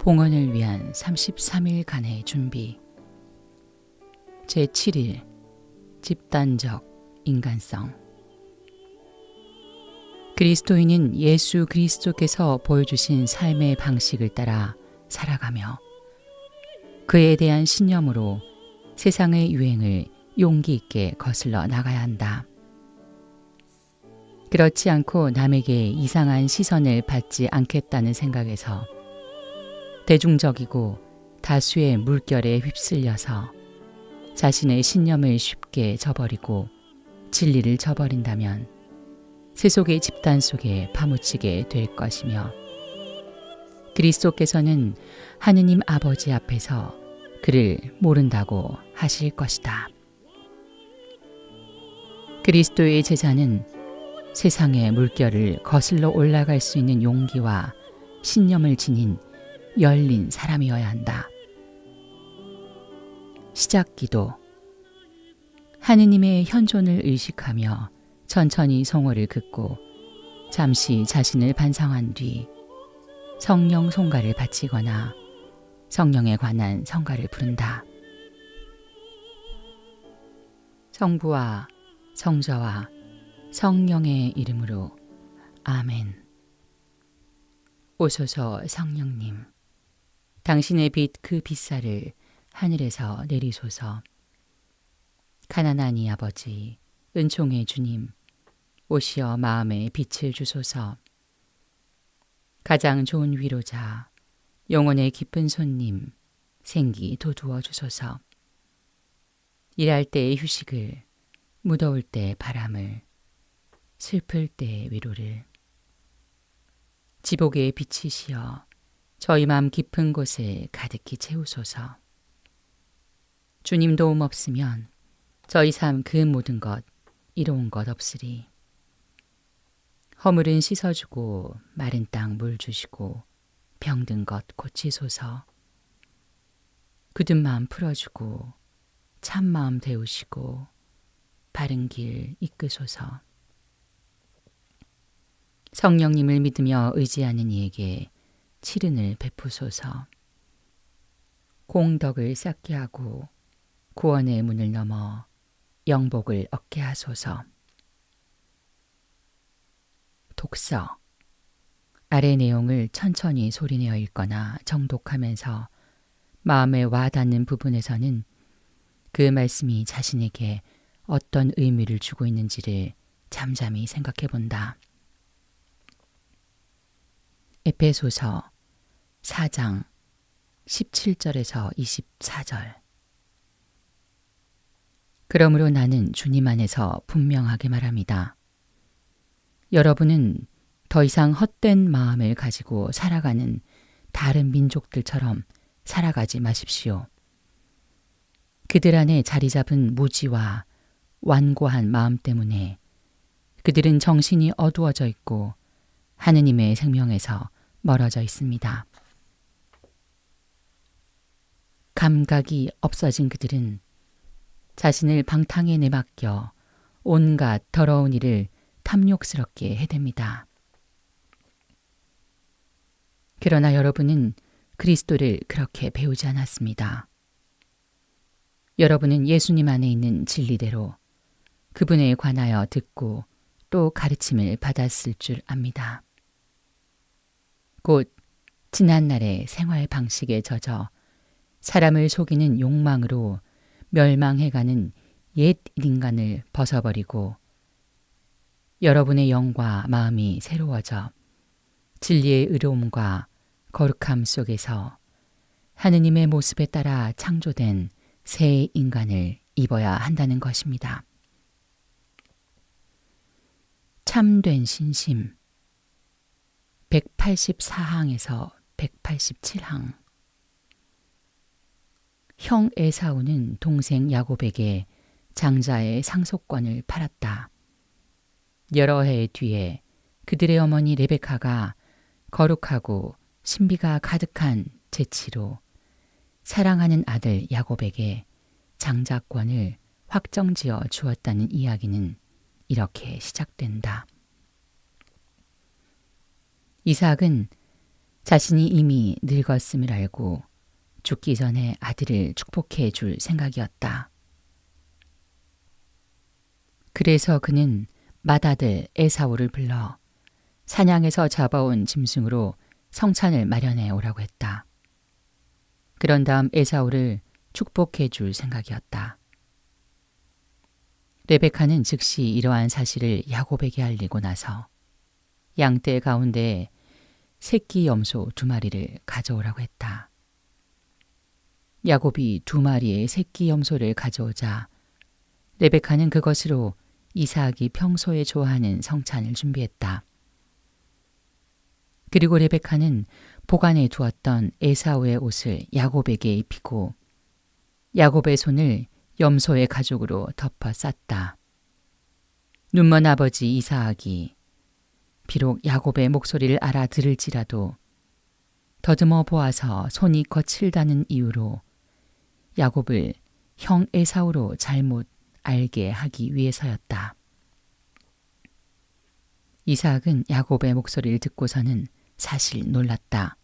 봉헌을 위한 33일간의 준비. 제7일 집단적 인간성. 그리스도인은 예수 그리스도께서 보여주신 삶의 방식을 따라 살아가며 그에 대한 신념으로 세상의 유행을 용기 있게 거슬러 나가야 한다. 그렇지 않고 남에게 이상한 시선을 받지 않겠다는 생각에서 대중적이고 다수의 물결에 휩쓸려서 자신의 신념을 쉽게 저버리고 진리를 저버린다면 세속의 집단 속에 파묻히게 될 것이며, 그리스도께서는 하느님 아버지 앞에서 그를 모른다고 하실 것이다. 그리스도의 제자는 세상의 물결을 거슬러 올라갈 수 있는 용기와 신념을 지닌 열린 사람이어야 한다. 시작기도. 하느님의 현존을 의식하며 천천히 성호를 긋고 잠시 자신을 반성한 뒤 성령 송가를 바치거나 성령에 관한 성가를 부른다. 성부와 성자와 성령의 이름으로 아멘. 오소서 성령님, 당신의 빛 그 빛살을 하늘에서 내리소서. 가난한 이 아버지, 은총의 주님, 오시어 마음에 빛을 주소서. 가장 좋은 위로자, 영혼의 깊은 손님, 생기 돋우어 주소서. 일할 때의 휴식을, 무더울 때 바람을, 슬플 때 위로를. 지복의 빛이시여 저희 마음 깊은 곳을 가득히 채우소서. 주님 도움 없으면 저희 삶 그 모든 것 이로운 것 없으리. 허물은 씻어주고 마른 땅 물 주시고 병든 것 고치소서. 굳은 마음 풀어주고 참 마음 데우시고 바른 길 이끄소서. 성령님을 믿으며 의지하는 이에게 칠은을 베푸소서. 공덕을 쌓게 하고 구원의 문을 넘어 영복을 얻게 하소서. 독서. 아래 내용을 천천히 소리내어 읽거나 정독하면서 마음에 와닿는 부분에서는 그 말씀이 자신에게 어떤 의미를 주고 있는지를 잠잠히 생각해 본다. 에베소서 4장 17절에서 24절. 그러므로 나는 주님 안에서 분명하게 말합니다. 여러분은 더 이상 헛된 마음을 가지고 살아가는 다른 민족들처럼 살아가지 마십시오. 그들 안에 자리 잡은 무지와 완고한 마음 때문에 그들은 정신이 어두워져 있고 하느님의 생명에서 멀어져 있습니다. 감각이 없어진 그들은 자신을 방탕에 내맡겨 온갖 더러운 일을 탐욕스럽게 해댑니다. 그러나 여러분은 그리스도를 그렇게 배우지 않았습니다. 여러분은 예수님 안에 있는 진리대로 그분에 관하여 듣고 또 가르침을 받았을 줄 압니다. 곧 지난날의 생활 방식에 젖어 사람을 속이는 욕망으로 멸망해가는 옛 인간을 벗어버리고 여러분의 영과 마음이 새로워져 진리의 의로움과 거룩함 속에서 하느님의 모습에 따라 창조된 새 인간을 입어야 한다는 것입니다. 참된 신심 184항에서 187항. 형 에사우는 동생 야곱에게 장자의 상속권을 팔았다. 여러 해 뒤에 그들의 어머니 레베카가 거룩하고 신비가 가득한 재치로 사랑하는 아들 야곱에게 장자권을 확정지어 주었다는 이야기는 이렇게 시작된다. 이삭은 자신이 이미 늙었음을 알고 죽기 전에 아들을 축복해 줄 생각이었다. 그래서 그는 맏아들 에사우를 불러 사냥에서 잡아온 짐승으로 성찬을 마련해 오라고 했다. 그런 다음 에사우를 축복해 줄 생각이었다. 레베카는 즉시 이러한 사실을 야곱에게 알리고 나서 양떼 가운데 새끼 염소 2마리를 가져오라고 했다. 야곱이 2마리의 새끼 염소를 가져오자 레베카는 그것으로 이삭이 평소에 좋아하는 성찬을 준비했다. 그리고 레베카는 보관해 두었던 에사우의 옷을 야곱에게 입히고 야곱의 손을 염소의 가죽으로 덮어 쌌다. 눈먼 아버지 이삭이 비록 야곱의 목소리를 알아들을지라도 더듬어 보아서 손이 거칠다는 이유로 야곱을 형 에사우로 잘못 알게 하기 위해서였다. 이삭은 야곱의 목소리를 듣고서는 사실 놀랐다.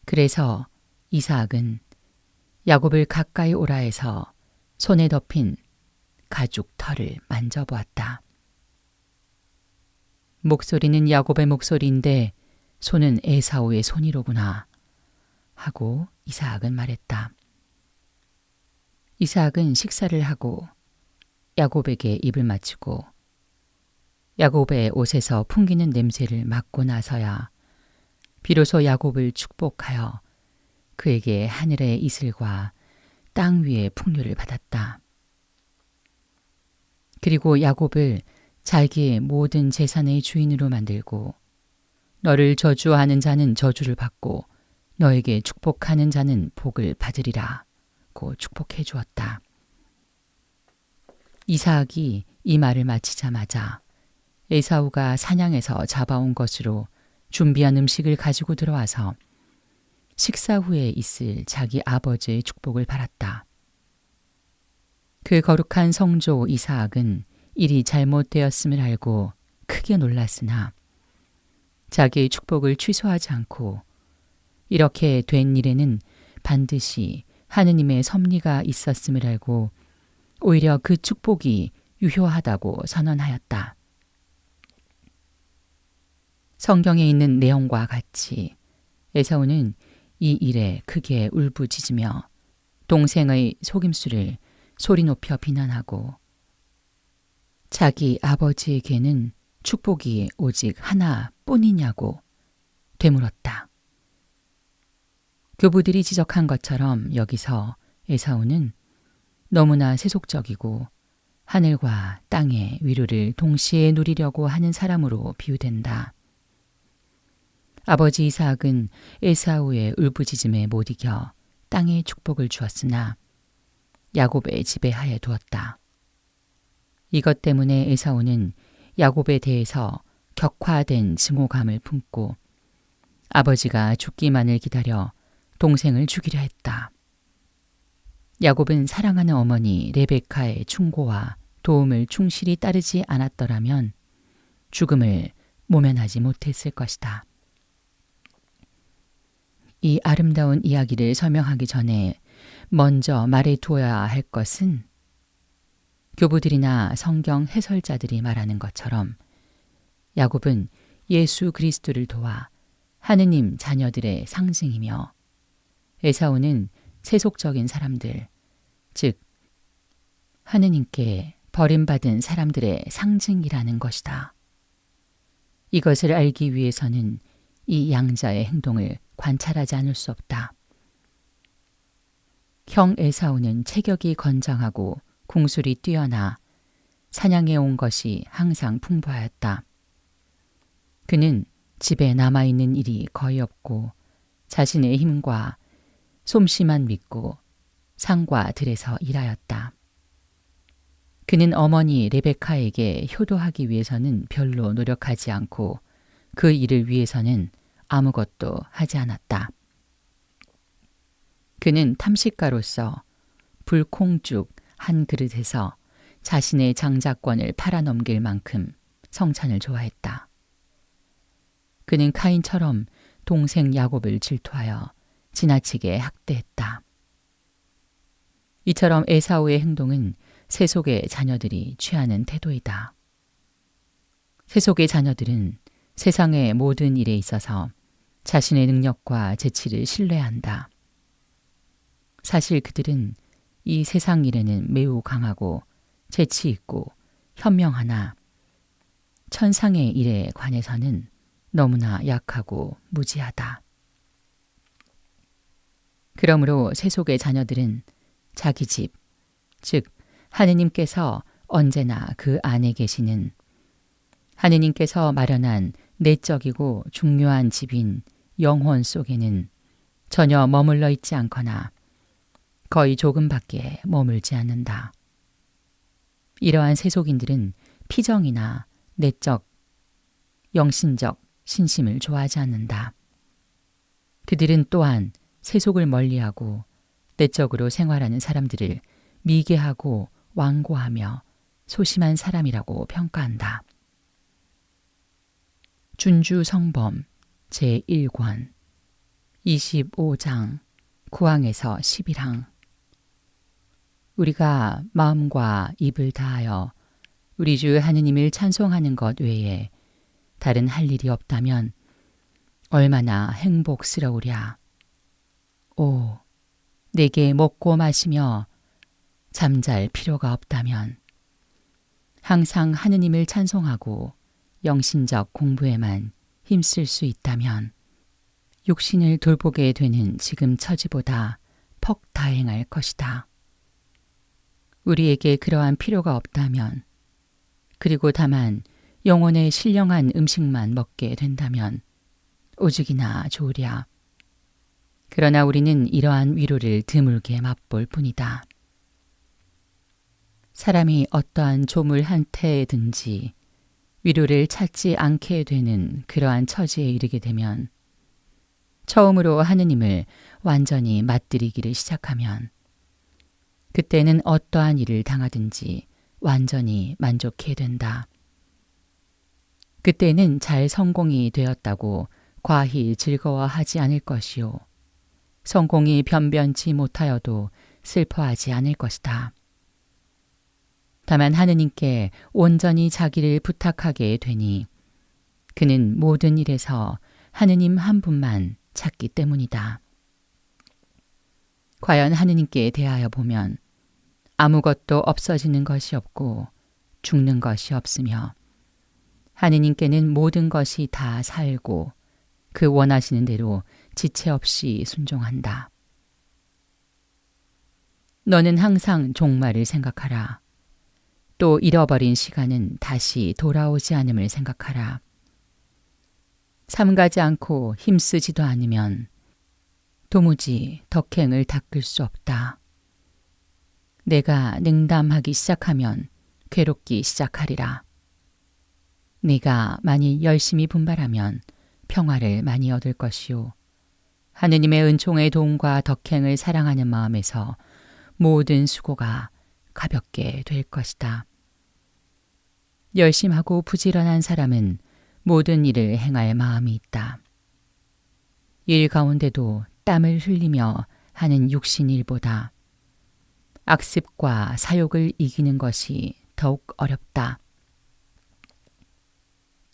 그래서 이삭은 야곱을 가까이 오라 해서 손에 덮인 가죽 털을 만져보았다. 목소리는 야곱의 목소리인데 손은 에사우의 손이로구나 하고 이삭은 말했다. 이삭은 식사를 하고 야곱에게 입을 맞추고 야곱의 옷에서 풍기는 냄새를 맡고 나서야 비로소 야곱을 축복하여 그에게 하늘의 이슬과 땅 위의 풍류를 받았다. 그리고 야곱을 자기의 모든 재산의 주인으로 만들고 너를 저주하는 자는 저주를 받고 너에게 축복하는 자는 복을 받으리라고 축복해 주었다. 이삭이 이 말을 마치자마자 에사우가 사냥에서 잡아온 것으로 준비한 음식을 가지고 들어와서 식사 후에 있을 자기 아버지의 축복을 바랐다. 그 거룩한 성조 이삭은 일이 잘못되었음을 알고 크게 놀랐으나 자기의 축복을 취소하지 않고 이렇게 된 일에는 반드시 하느님의 섭리가 있었음을 알고 오히려 그 축복이 유효하다고 선언하였다. 성경에 있는 내용과 같이 에사우는 이 일에 크게 울부짖으며 동생의 속임수를 소리 높여 비난하고 자기 아버지에게는 축복이 오직 하나뿐이냐고 되물었다. 교부들이 지적한 것처럼 여기서 에사우는 너무나 세속적이고 하늘과 땅의 위로를 동시에 누리려고 하는 사람으로 비유된다. 아버지 이삭은 에사우의 울부짖음에 못 이겨 땅의 축복을 주었으나 야곱의 지배하에 두었다. 이것 때문에 에사우는 야곱에 대해서 격화된 증오감을 품고 아버지가 죽기만을 기다려 동생을 죽이려 했다. 야곱은 사랑하는 어머니 레베카의 충고와 도움을 충실히 따르지 않았더라면 죽음을 모면하지 못했을 것이다. 이 아름다운 이야기를 설명하기 전에 먼저 말해 두어야 할 것은 교부들이나 성경 해설자들이 말하는 것처럼 야곱은 예수 그리스도를 도와 하느님 자녀들의 상징이며 에사우는 세속적인 사람들, 즉 하느님께 버림받은 사람들의 상징이라는 것이다. 이것을 알기 위해서는 이 양자의 행동을 관찰하지 않을 수 없다. 형 에사우는 체격이 건장하고 궁술이 뛰어나 사냥해 온 것이 항상 풍부하였다. 그는 집에 남아있는 일이 거의 없고 자신의 힘과 솜씨만 믿고 산과 들에서 일하였다. 그는 어머니 레베카에게 효도하기 위해서는 별로 노력하지 않고 그 일을 위해서는 아무것도 하지 않았다. 그는 탐식가로서 불콩죽 한 그릇에서 자신의 장자권을 팔아넘길 만큼 성찬을 좋아했다. 그는 카인처럼 동생 야곱을 질투하여 지나치게 학대했다. 이처럼 에사우의 행동은 세속의 자녀들이 취하는 태도이다. 세속의 자녀들은 세상의 모든 일에 있어서 자신의 능력과 재치를 신뢰한다. 사실 그들은 이 세상 일에는 매우 강하고 재치 있고 현명하나 천상의 일에 관해서는 너무나 약하고 무지하다. 그러므로 세속의 자녀들은 자기 집, 즉 하느님께서 언제나 그 안에 계시는 하느님께서 마련한 내적이고 중요한 집인 영혼 속에는 전혀 머물러 있지 않거나 거의 조금밖에 머물지 않는다. 이러한 세속인들은 피정이나 내적, 영신적 신심을 좋아하지 않는다. 그들은 또한 세속을 멀리하고 내적으로 생활하는 사람들을 미개하고 완고하며 소심한 사람이라고 평가한다. 준주성범 제1권 25장 9항에서 11항. 우리가 마음과 입을 다하여 우리 주 하느님을 찬송하는 것 외에 다른 할 일이 없다면 얼마나 행복스러우랴. 오, 내게 먹고 마시며 잠잘 필요가 없다면 항상 하느님을 찬송하고 영신적 공부에만 힘쓸 수 있다면 육신을 돌보게 되는 지금 처지보다 퍽 다행할 것이다. 우리에게 그러한 필요가 없다면, 그리고 다만 영혼의 신령한 음식만 먹게 된다면 오죽이나 좋으랴. 그러나 우리는 이러한 위로를 드물게 맛볼 뿐이다. 사람이 어떠한 조물 한태에든지 위로를 찾지 않게 되는 그러한 처지에 이르게 되면 처음으로 하느님을 완전히 맞들이기를 시작하면 그때는 어떠한 일을 당하든지 완전히 만족해 된다. 그때는 잘 성공이 되었다고 과히 즐거워하지 않을 것이요. 성공이 변변치 못하여도 슬퍼하지 않을 것이다. 다만 하느님께 온전히 자기를 부탁하게 되니 그는 모든 일에서 하느님 한 분만 찾기 때문이다. 과연 하느님께 대하여 보면 아무것도 없어지는 것이 없고 죽는 것이 없으며 하느님께는 모든 것이 다 살고 그 원하시는 대로 지체 없이 순종한다. 너는 항상 종말을 생각하라. 또 잃어버린 시간은 다시 돌아오지 않음을 생각하라. 삼가지 않고 힘쓰지도 않으면 도무지 덕행을 닦을 수 없다. 내가 냉담하기 시작하면 괴롭기 시작하리라. 네가 만일 열심히 분발하면 평화를 많이 얻을 것이요. 하느님의 은총의 도움과 덕행을 사랑하는 마음에서 모든 수고가 가볍게 될 것이다. 열심하고 부지런한 사람은 모든 일을 행할 마음이 있다. 일 가운데도 땀을 흘리며 하는 육신 일보다 악습과 사욕을 이기는 것이 더욱 어렵다.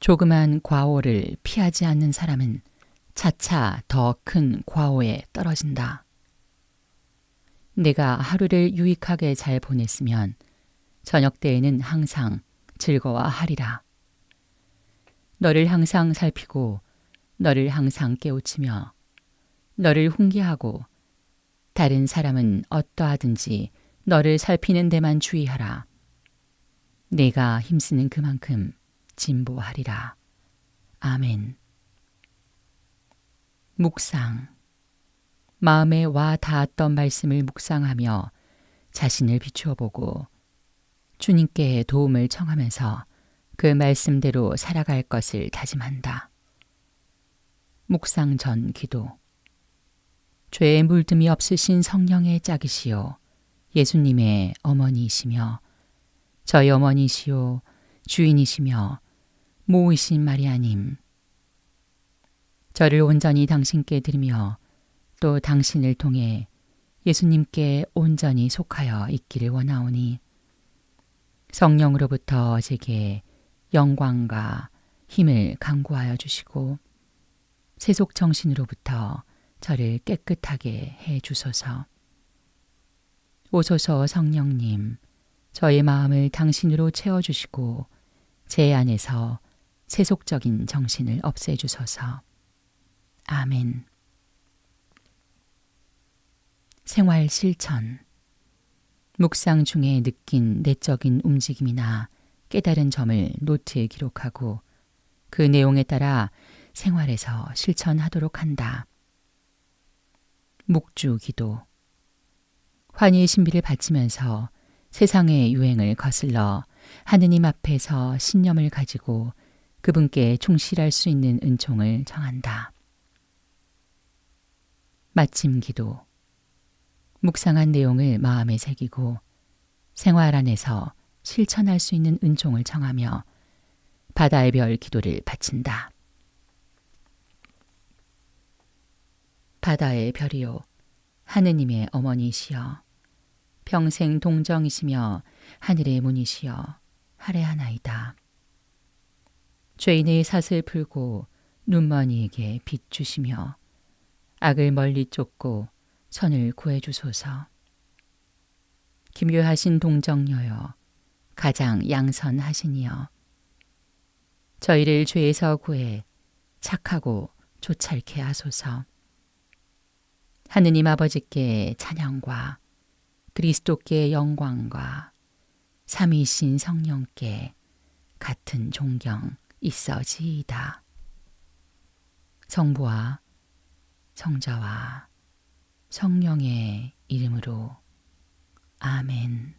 조그만 과오를 피하지 않는 사람은 차차 더 큰 과오에 떨어진다. 내가 하루를 유익하게 잘 보냈으면 저녁 때에는 항상 즐거워하리라. 너를 항상 살피고 너를 항상 깨우치며 너를 훈계하고 다른 사람은 어떠하든지 너를 살피는 데만 주의하라. 내가 힘쓰는 그만큼 진보하리라. 아멘. 묵상. 마음에 와 닿았던 말씀을 묵상하며 자신을 비추어 보고 주님께 도움을 청하면서 그 말씀대로 살아갈 것을 다짐한다. 묵상 전 기도. 죄에 물듦이 없으신 성령의 짝이시요 예수님의 어머니이시며 저희 어머니시요 주인이시며 모이신 마리아님, 저를 온전히 당신께 드리며 또 당신을 통해 예수님께 온전히 속하여 있기를 원하오니 성령으로부터 제게 영광과 힘을 강구하여 주시고 세속 정신으로부터 저를 깨끗하게 해 주소서. 오소서 성령님, 저의 마음을 당신으로 채워주시고 제 안에서 세속적인 정신을 없애주소서. 아멘. 생활 실천. 묵상 중에 느낀 내적인 움직임이나 깨달은 점을 노트에 기록하고 그 내용에 따라 생활에서 실천하도록 한다. 묵주 기도. 환희의 신비를 바치면서 세상의 유행을 거슬러 하느님 앞에서 신념을 가지고 그분께 충실할 수 있는 은총을 청한다. 마침 기도. 묵상한 내용을 마음에 새기고 생활 안에서 실천할 수 있는 은총을 청하며 바다의 별 기도를 바친다. 바다의 별이요, 하느님의 어머니시여, 평생 동정이시며 하늘의 문이시여 할애하나이다. 죄인의 삿을 풀고 눈먼이에게 빛 주시며 악을 멀리 쫓고 선을 구해 주소서. 기묘하신 동정녀여, 가장 양선하시니여, 저희를 죄에서 구해 착하고 조찰케 하소서. 하느님 아버지께 찬양과 그리스도께 영광과 삼위이신 성령께 같은 존경 있어지이다. 성부와 성자와 성령의 이름으로 아멘.